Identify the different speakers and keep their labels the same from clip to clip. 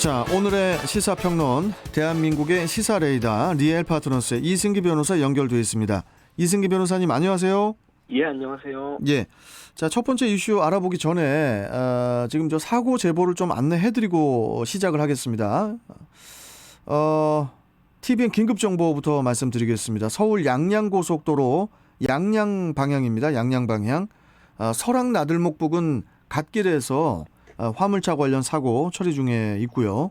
Speaker 1: 자, 오늘의 시사평론, 대한민국의 시사레이더 리엘 파트너스의 이승기 변호사 연결되어 있습니다. 이승기 변호사님 안녕하세요.
Speaker 2: 예, 안녕하세요.
Speaker 1: 예. 자, 첫 번째 이슈 알아보기 전에 지금 저 사고 제보를 좀 안내해드리고 시작을 하겠습니다. TVN 긴급 정보부터 말씀드리겠습니다. 서울 양양고속도로 양양 방향입니다. 양양 방향. 설악 나들목 부근 갓길에서 화물차 관련 사고 처리 중에 있고요.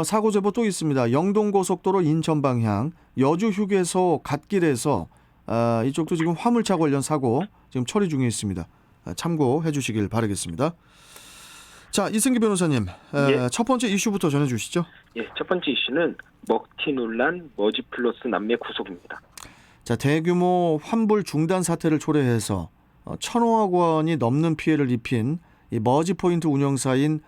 Speaker 1: 사고 제보 또 있습니다. 영동고속도로 인천 방향 여주 휴게소 갓길에서 이쪽도 지금 화물차 관련 사고 지금 처리 중에 있습니다. 참고해 주시길 바라겠습니다. 자, 이승기 변호사님,
Speaker 2: 예.
Speaker 1: 첫 번째 이슈부터 전해주시죠.
Speaker 2: 예, 첫 번째 이슈는 먹튀 논란 머지플러스 남매 구속입니다.
Speaker 1: 자, 대규모 환불 중단 사태를 초래해서 1,000억 원이 넘는 피해를 입힌 이 머지포인트 운영사인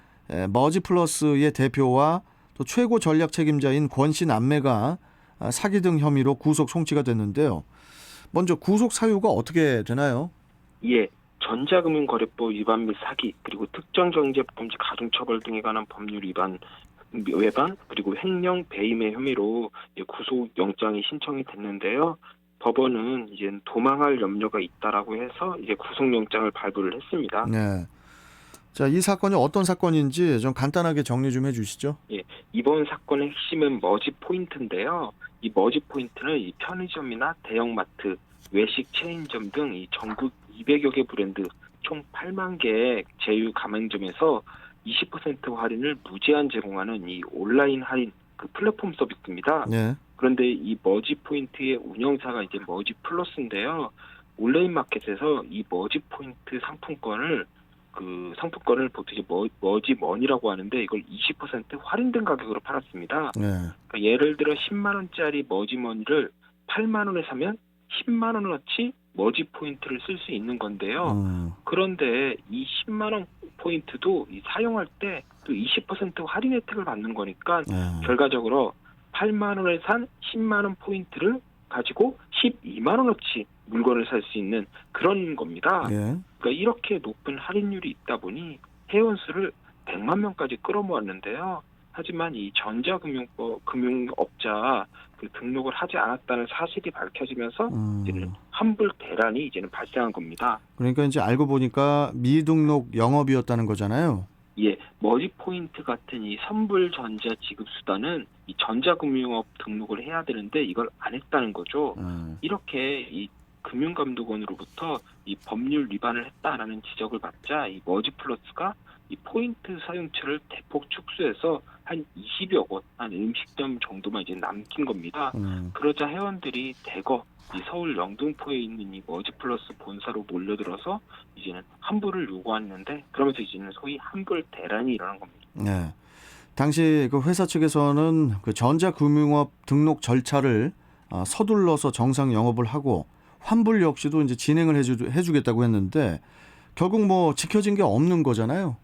Speaker 1: 머지플러스의 대표와 또 최고 전략 책임자인 권씨 남매가 사기 등 혐의로 구속 송치가 됐는데요. 먼저 구속 사유가 어떻게 되나요?
Speaker 2: 예, 전자금융거래법 위반 및 사기, 그리고 특정경제범죄 가중처벌 등에 관한 법률 위반, 그리고 횡령 배임의 혐의로 구속영장이 신청이 됐는데요. 법원은 이제 도망할 염려가 있다라고 해서 이제 구속영장을 발부를 했습니다.
Speaker 1: 네. 자, 이 사건이 어떤 사건인지 좀 간단하게 정리 좀 해주시죠.
Speaker 2: 예, 이번 사건의 핵심은 머지 포인트인데요. 이 머지 포인트는 이 편의점이나 대형마트, 외식 체인점 등 이 전국 200여 개 브랜드 총 8만 개의 제휴 가맹점에서 20% 할인을 무제한 제공하는 이 온라인 할인 그 플랫폼 서비스입니다.
Speaker 1: 네.
Speaker 2: 그런데 이 머지 포인트의 운영사가 이제 머지 플러스인데요. 온라인 마켓에서 이 머지 포인트 상품권을 보통 이제 머지머니라고 하는데 이걸 20% 할인된 가격으로 팔았습니다.
Speaker 1: 네.
Speaker 2: 그러니까 예를 들어 10만 원짜리 머지머니를 8만 원에 사면 10만 원어치 머지 포인트를 쓸 수 있는 건데요. 그런데 이 10만 원 포인트도 사용할 때 또 20% 할인 혜택을 받는 거니까 결과적으로 8만 원에 산 10만 원 포인트를 가지고 12만 원어치 물건을 살 수 있는 그런 겁니다.
Speaker 1: 네.
Speaker 2: 그러니까 이렇게 높은 할인율이 있다 보니 회원 수를 100만 명까지 끌어모았는데요. 하지만 이 금융업자 등록을 하지 않았다는 사실이 밝혀지면서 이제는 환불 대란이 이제는 발생한 겁니다.
Speaker 1: 그러니까 이제 알고 보니까 미등록 영업이었다는 거잖아요.
Speaker 2: 예, 머지 포인트 같은 이 선불 전자 지급 수단은 이 전자금융업 등록을 해야 되는데 이걸 안 했다는 거죠. 이렇게 이 금융감독원으로부터 이 법률 위반을 했다라는 지적을 받자 이 머지플러스가 이 포인트 사용처를 대폭 축소해서 한 20여 곳, 한 음식점 정도만 이제 남긴 겁니다. 그러자 회원들이 대거 이 서울 영등포에 있는 이 머지플러스 본사로 몰려들어서 이제는 환불을 요구했는데 그러면서 이제는 소위 환불 대란이 일어난 겁니다.
Speaker 1: 네. 당시 그 회사 측에서는 그 전자금융업 등록 절차를 서둘러서 정상 영업을 하고 환불 역시도 이제 진행을 해주겠다고 했는데 결국 뭐 지켜진 게 없는 거잖아요.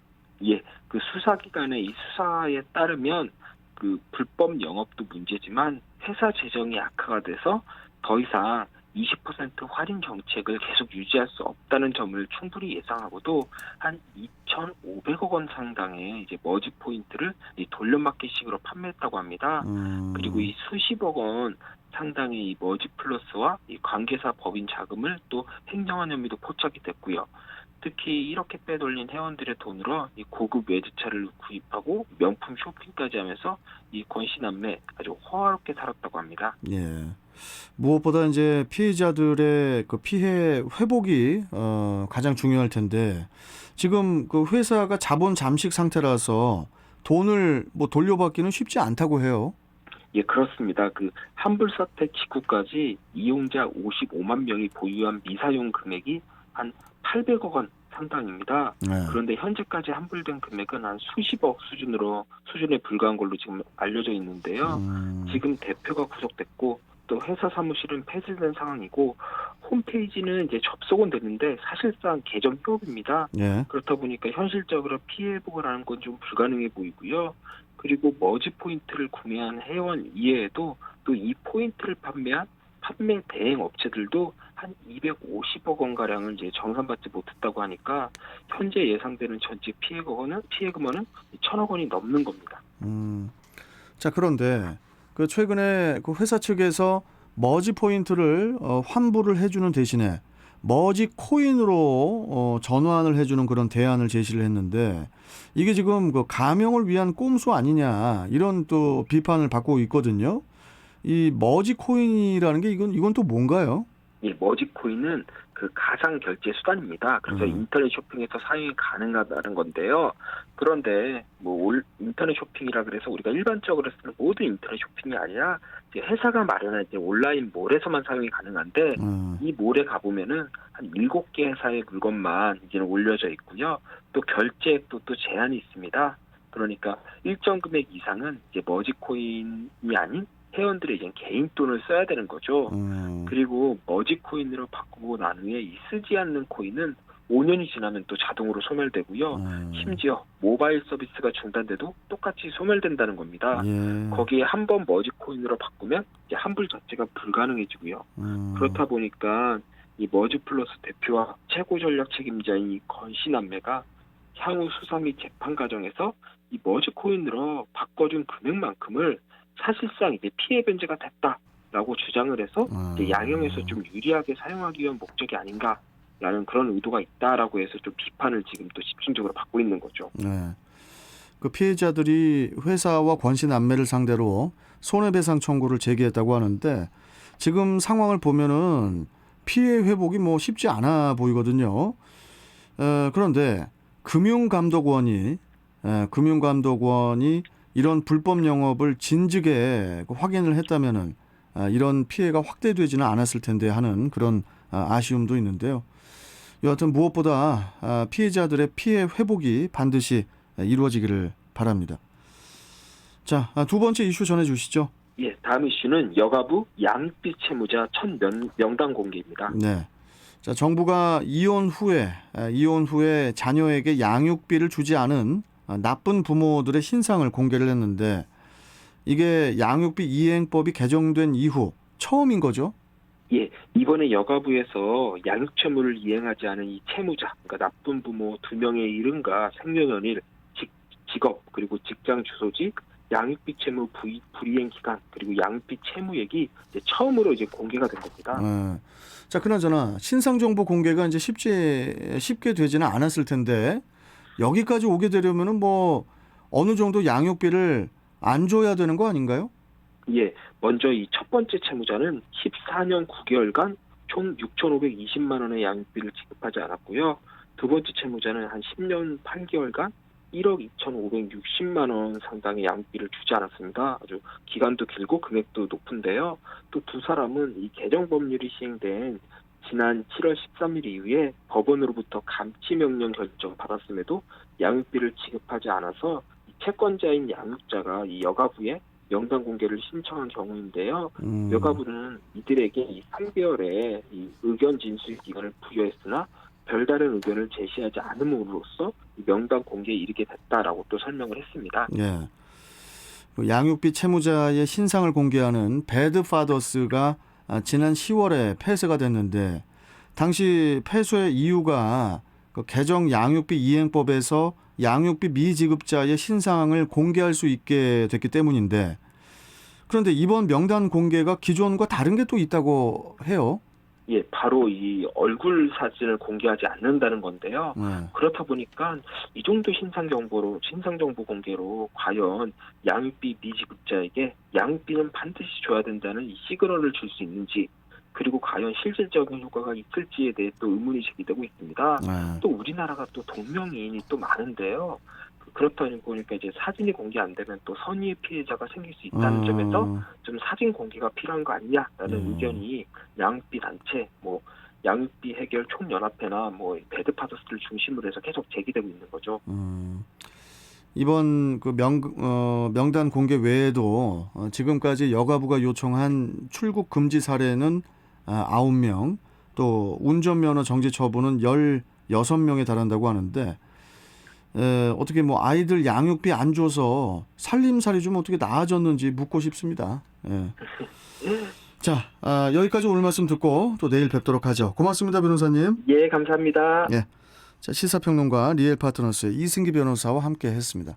Speaker 2: 예, 그 수사기관의 이 수사에 따르면 그 불법 영업도 문제지만 회사 재정이 악화가 돼서 더 이상 20% 할인 정책을 계속 유지할 수 없다는 점을 충분히 예상하고도 한 2,500억 원 상당의 이제 머지 포인트를 이 돌려막기식으로 판매했다고 합니다. 그리고 이 수십억 원 상당의 이 머지 플러스와 이 관계사 법인 자금을 또 횡령한 혐의도 포착이 됐고요. 특히 이렇게 빼돌린 회원들의 돈으로 이 고급 외제차를 구입하고 명품 쇼핑까지 하면서 이 권씨 남매 아주 호화롭게 살았다고 합니다.
Speaker 1: 예. 무엇보다 이제 피해자들의 그 피해 회복이 가장 중요할 텐데 지금 그 회사가 자본 잠식 상태라서 돈을 뭐 돌려받기는 쉽지 않다고 해요.
Speaker 2: 예, 그렇습니다. 그 환불 사태 직후까지 이용자 55만 명이 보유한 미사용 금액이 한 800억 원 상당입니다.
Speaker 1: 네.
Speaker 2: 그런데 현재까지 환불된 금액은 한 수십억 수준에 불과한 걸로 지금 알려져 있는데요. 지금 대표가 구속됐고 또 회사 사무실은 폐쇄된 상황이고 홈페이지는 이제 접속은 됐는데 사실상 계정 휴업입니다.
Speaker 1: 예.
Speaker 2: 그렇다 보니까 현실적으로 피해 회복을 하는 건 좀 불가능해 보이고요. 그리고 머지 포인트를 구매한 회원 이외에도 또 이 포인트를 판매한 판매 대행 업체들도 한 250억 원 가량을 이제 정산받지 못했다고 하니까 현재 예상되는 전체 피해 금액은 1,000억 원이 넘는 겁니다.
Speaker 1: 자, 그런데 그 최근에 그 회사 측에서 머지 포인트를 환불을 해주는 대신에 머지 코인으로 전환을 해주는 그런 대안을 제시를 했는데 이게 지금 그 가명을 위한 꼼수 아니냐 이런 또 비판을 받고 있거든요. 이 머지 코인이라는 게 이건 또 뭔가요?
Speaker 2: 이 머지코인은 그 가상 결제 수단입니다. 그래서 인터넷 쇼핑에서 사용이 가능하다는 건데요. 그런데 인터넷 쇼핑이라 그래서 우리가 일반적으로 쓰는 모든 인터넷 쇼핑이 아니라 이제 회사가 마련한 이제 온라인 몰에서만 사용이 가능한데 이 몰에 가보면은 한 7개 회사의 물건만 이제는 올려져 있고요. 또 결제액도 또 제한이 있습니다. 그러니까 일정 금액 이상은 이제 머지코인이 아닌 회원들의 이제 개인 돈을 써야 되는 거죠. 그리고 머지코인으로 바꾸고 난 후에 이 쓰지 않는 코인은 5년이 지나면 또 자동으로 소멸되고요. 심지어 모바일 서비스가 중단돼도 똑같이 소멸된다는 겁니다.
Speaker 1: 예.
Speaker 2: 거기에 한 번 머지코인으로 바꾸면 이제 환불 자체가 불가능해지고요. 그렇다 보니까 이 머지플러스 대표와 최고 전략 책임자인 이 건신남매가 향후 수사 및 재판 과정에서 이 머지코인으로 바꿔준 금액만큼을 사실상 이제 피해 변제가 됐다라고 주장을 해서 이제 양형에서 좀 유리하게 사용하기 위한 목적이 아닌가라는 그런 의도가 있다라고 해서 좀 비판을 지금 또 집중적으로 받고 있는 거죠.
Speaker 1: 네. 그 피해자들이 회사와 권신남매를 상대로 손해배상 청구를 제기했다고 하는데 지금 상황을 보면은 피해 회복이 쉽지 않아 보이거든요. 그런데 금융감독원이 이런 불법 영업을 진즉에 확인을 했다면은 이런 피해가 확대되지는 않았을 텐데 하는 그런 아쉬움도 있는데요. 여하튼 무엇보다 피해자들의 피해 회복이 반드시 이루어지기를 바랍니다. 자, 두 번째 이슈 전해주시죠.
Speaker 2: 예, 다음 이슈는 여가부 양육비 채무자 첫 명단 공개입니다.
Speaker 1: 네. 자, 정부가 이혼 후에 자녀에게 양육비를 주지 않은 나쁜 부모들의 신상을 공개를 했는데 이게 양육비 이행법이 개정된 이후 처음인 거죠?
Speaker 2: 예, 이번에 여가부에서 양육채무를 이행하지 않은 이 채무자, 그러니까 나쁜 부모 2명의 이름과 생년월일, 직업, 그리고 직장 주소지, 양육비 채무 불이행 기간, 그리고 양육비 채무액이 이제 처음으로 이제 공개가 된 겁니다.
Speaker 1: 자, 그나저나 신상 정보 공개가 이제 쉽게 되지는 않았을 텐데 여기까지 오게 되려면은 어느 정도 양육비를 안 줘야 되는 거 아닌가요?
Speaker 2: 예, 먼저 이 첫 번째 채무자는 14년 9개월간 총 6,520만 원의 양육비를 지급하지 않았고요. 두 번째 채무자는 한 10년 8개월간 1억 2,560만 원 상당의 양육비를 주지 않았습니다. 아주 기간도 길고 금액도 높은데요. 또 두 사람은 이 개정 법률이 시행된 지난 7월 13일 이후에 법원으로부터 감치 명령 결정 받았음에도 양육비를 지급하지 않아서 이 채권자인 양육자가 이 여가부에 명단 공개를 신청한 경우인데요. 여가부는 이들에게 이 3개월의 이 의견 진술 기간을 부여했으나 별다른 의견을 제시하지 않음으로써 명단 공개에 이르게 됐다라고 또 설명을 했습니다.
Speaker 1: 예. 양육비 채무자의 신상을 공개하는 배드파더스가 지난 10월에 폐쇄가 됐는데 당시 폐쇄의 이유가 그 개정 양육비 이행법에서 양육비 미지급자의 신상을 공개할 수 있게 됐기 때문인데 그런데 이번 명단 공개가 기존과 다른 게 또 있다고 해요.
Speaker 2: 예, 바로 이 얼굴 사진을 공개하지 않는다는 건데요. 그렇다 보니까 이 정도 신상 정보 공개로 과연 양육비 미지급자에게 양육비는 반드시 줘야 된다는 이 시그널을 줄 수 있는지, 그리고 과연 실질적인 효과가 있을지에 대해 또 의문이 제기되고 있습니다. 또 우리나라가 또 동명이인이 또 많은데요. 그렇다 보니까 이제 사진이 공개 안 되면 또 선의의 피해자가 생길 수 있다는 점에서 좀 사진 공개가 필요한 거 아니냐라는 의견이 양육비 단체, 양육비 해결 총연합회나 배드파더스를 중심으로 해서 계속 제기되고 있는 거죠.
Speaker 1: 이번 그 명단 공개 외에도 지금까지 여가부가 요청한 출국 금지 사례는 9명, 또 운전면허 정지 처분은 16명에 달한다고 하는데 어떻게 아이들 양육비 안 줘서 살림살이 좀 어떻게 나아졌는지 묻고 싶습니다. 예. 자, 여기까지 오늘 말씀 듣고 또 내일 뵙도록 하죠. 고맙습니다, 변호사님.
Speaker 2: 예, 감사합니다.
Speaker 1: 예. 자, 시사평론가 리엘 파트너스의 이승기 변호사와 함께 했습니다.